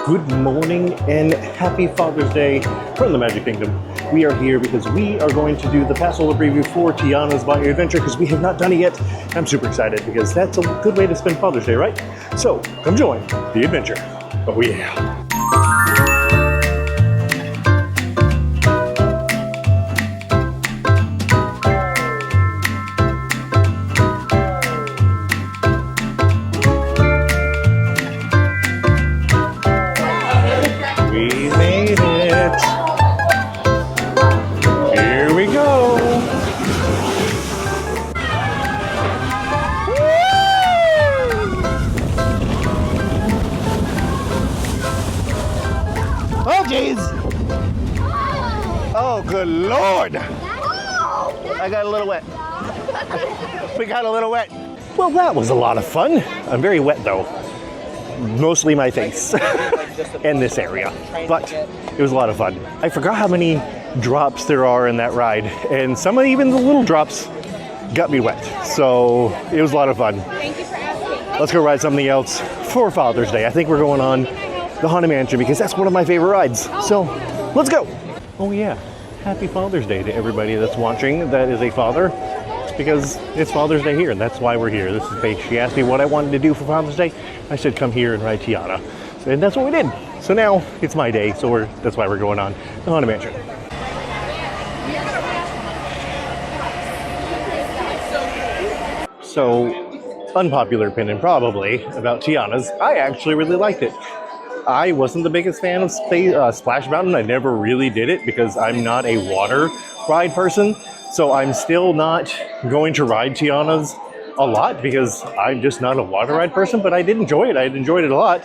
Good morning and happy Father's Day from the Magic Kingdom. We are here because we are going to do the Passholder preview for Tiana's Bayou adventure because we have not done it yet. I'm super excited because that's a good way to spend Father's Day, right? So come join the adventure. Oh yeah. Oh, jeez! Oh, good Lord! I got a little wet. We got a little wet. Well, that was a lot of fun. I'm very wet, though. Mostly my face and this area. But it was a lot of fun. I forgot how many drops there are in that ride. And some of even the little drops got me wet. So it was a lot of fun. Thank you for asking. Let's go ride something else for Father's Day. I think we're going on the Haunted Mansion because that's one of my favorite rides. So let's go. Oh yeah, happy Father's Day to everybody that's watching that is a father, because it's Father's Day here and that's why we're here. This is Paige. She asked me what I wanted to do for Father's Day. I said come here and ride Tiana, and that's what we did. So now it's my day, so that's why we're going on the Haunted Mansion. So unpopular opinion probably about Tiana's, I actually really liked it. I wasn't the biggest fan of Splash Mountain. I never really did it because I'm not a water ride person. So I'm still not going to ride Tiana's a lot because I'm just not a water ride person, but I did enjoy it. I enjoyed it a lot.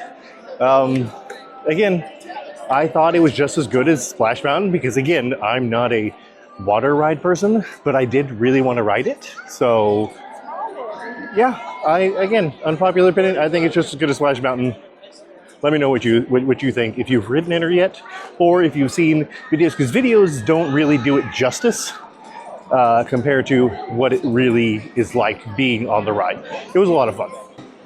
Again, I thought it was just as good as Splash Mountain because again, I'm not a water ride person, but I did really want to ride it. So yeah, again, unpopular opinion, I think it's just as good as Splash Mountain. Let me know what you think, if you've ridden it yet, or if you've seen videos, because videos don't really do it justice compared to what it really is like being on the ride. It was a lot of fun.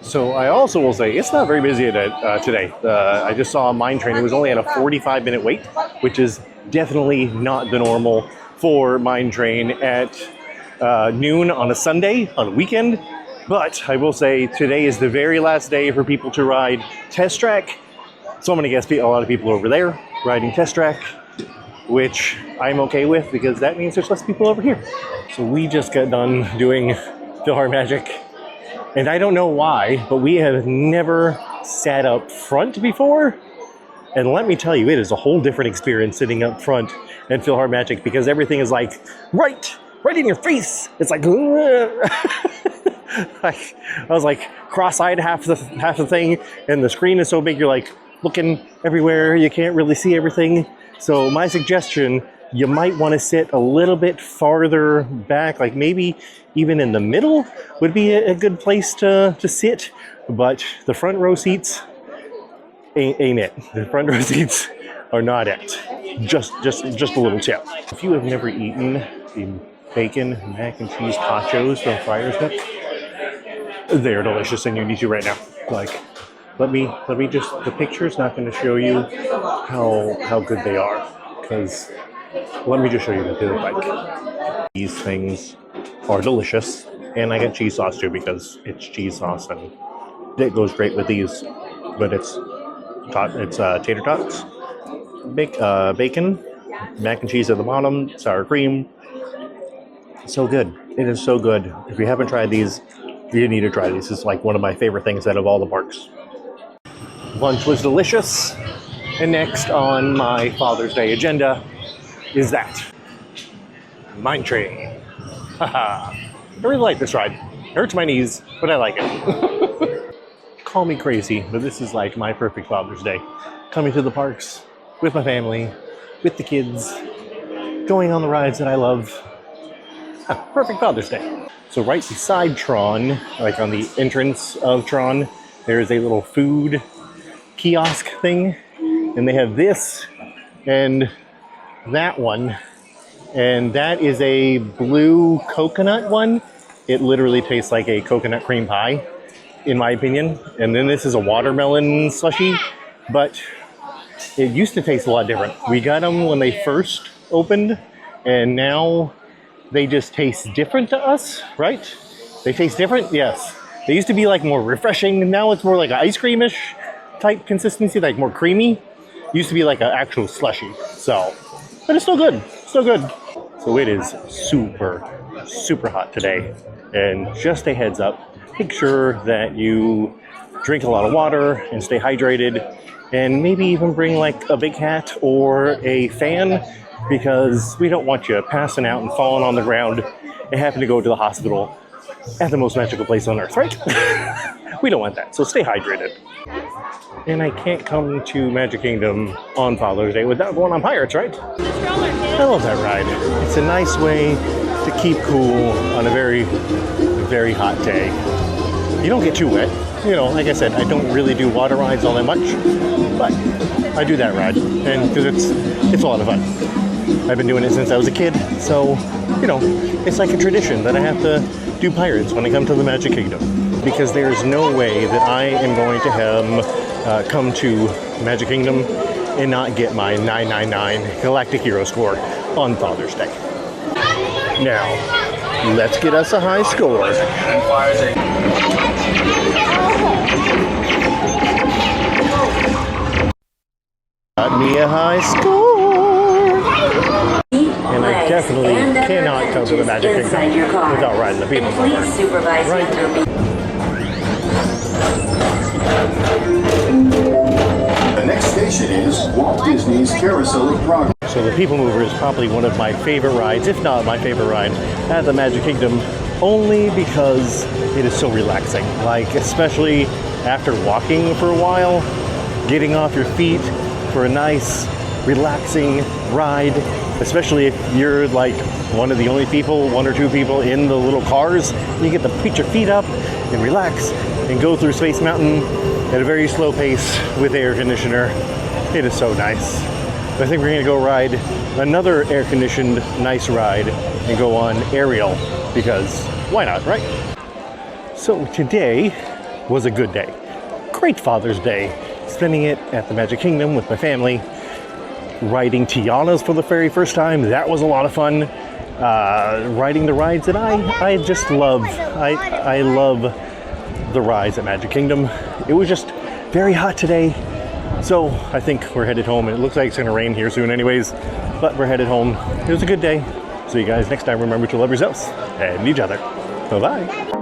So I also will say, it's not very busy today. I just saw a mine train. It was only at a 45-minute wait, which is definitely not the normal for mine train at noon on a Sunday, on a weekend. But I will say today is the very last day for people to ride Test Track. So I'm going to guess a lot of people over there riding Test Track, which I'm okay with because that means there's less people over here. So we just got done doing PhilharMagic, and I don't know why, but we have never sat up front before. And let me tell you, it is a whole different experience sitting up front in PhilharMagic because everything is like right in your face. It's like I was like cross-eyed half the thing, and the screen is so big you're like looking everywhere, you can't really see everything. So my suggestion, you might want to sit a little bit farther back, like maybe even in the middle would be a good place to sit. But the front row seats ain't it. The front row seats are not it. Just a little tip. If you have never eaten the bacon mac and cheese nachos from Friar's Nook, they're delicious and you need to right now. Like, let me just, the picture's not going to show you how good they are, because let me just show you what they look like. These things are delicious, and I get cheese sauce too because it's cheese sauce and it goes great with these. But it's tater tots, bacon, mac and cheese at the bottom, sour cream. So good. It is so good. If you haven't tried these, you need to try these. It's like one of my favorite things out of all the parks. Lunch was delicious. And next on my Father's Day agenda is that mine train. Haha. I really like this ride. It hurts my knees, but I like it. Call me crazy, but this is like my perfect Father's Day. Coming to the parks with my family, with the kids, going on the rides that I love. Perfect Father's Day. So right beside Tron, like on the entrance of Tron, there is a little food kiosk thing. And they have this and that one. And that is a blue coconut one. It literally tastes like a coconut cream pie, in my opinion. And then this is a watermelon slushie. But it used to taste a lot different. We got them when they first opened, and now they just taste different to us, right? They taste different, yes. They used to be like more refreshing, and now it's more like an ice creamish type consistency, like more creamy. Used to be like an actual slushy, so, but it's still good, still good. So it is super, super hot today, and just a heads up, make sure that you drink a lot of water and stay hydrated, and maybe even bring like a big hat or a fan, because we don't want you passing out and falling on the ground and having to go to the hospital at the most magical place on earth, right? We don't want that, so stay hydrated. And I can't come to Magic Kingdom on Father's Day without going on Pirates, right? I love that ride. It's a nice way to keep cool on a very, very hot day. You don't get too wet. You know, like I said, I don't really do water rides all that much, but I do that ride, and because it's a lot of fun. I've been doing it since I was a kid, so, you know, it's like a tradition that I have to do Pirates when I come to the Magic Kingdom, because there's no way that I am going to have come to Magic Kingdom and not get my 999 Galactic Hero score on Father's Day. Now, let's get us a high score. Got me a high score! And I definitely cannot come to the Magic Kingdom without riding the People Mover. Right? The next station is Walt Disney's Carousel of Progress. So the People Mover is probably one of my favorite rides, if not my favorite ride, at the Magic Kingdom, only because it is so relaxing. Like, especially after walking for a while, getting off your feet for a nice, relaxing ride, especially if you're like one of the only people, one or two people in the little cars. You get to put your feet up and relax and go through Space Mountain at a very slow pace with air conditioner. It is so nice. I think we're gonna go ride another air-conditioned nice ride and go on Ariel, because why not, right? So today was a good day. Great Father's Day. Spending it at the Magic Kingdom with my family. Riding Tiana's for the very first time. That was a lot of fun. Riding the rides that I just love. I love the rides at Magic Kingdom. It was just very hot today. So I think we're headed home. It looks like it's gonna rain here soon anyways, but we're headed home. It was a good day. See you guys next time. Remember to love yourselves and each other. Bye-bye.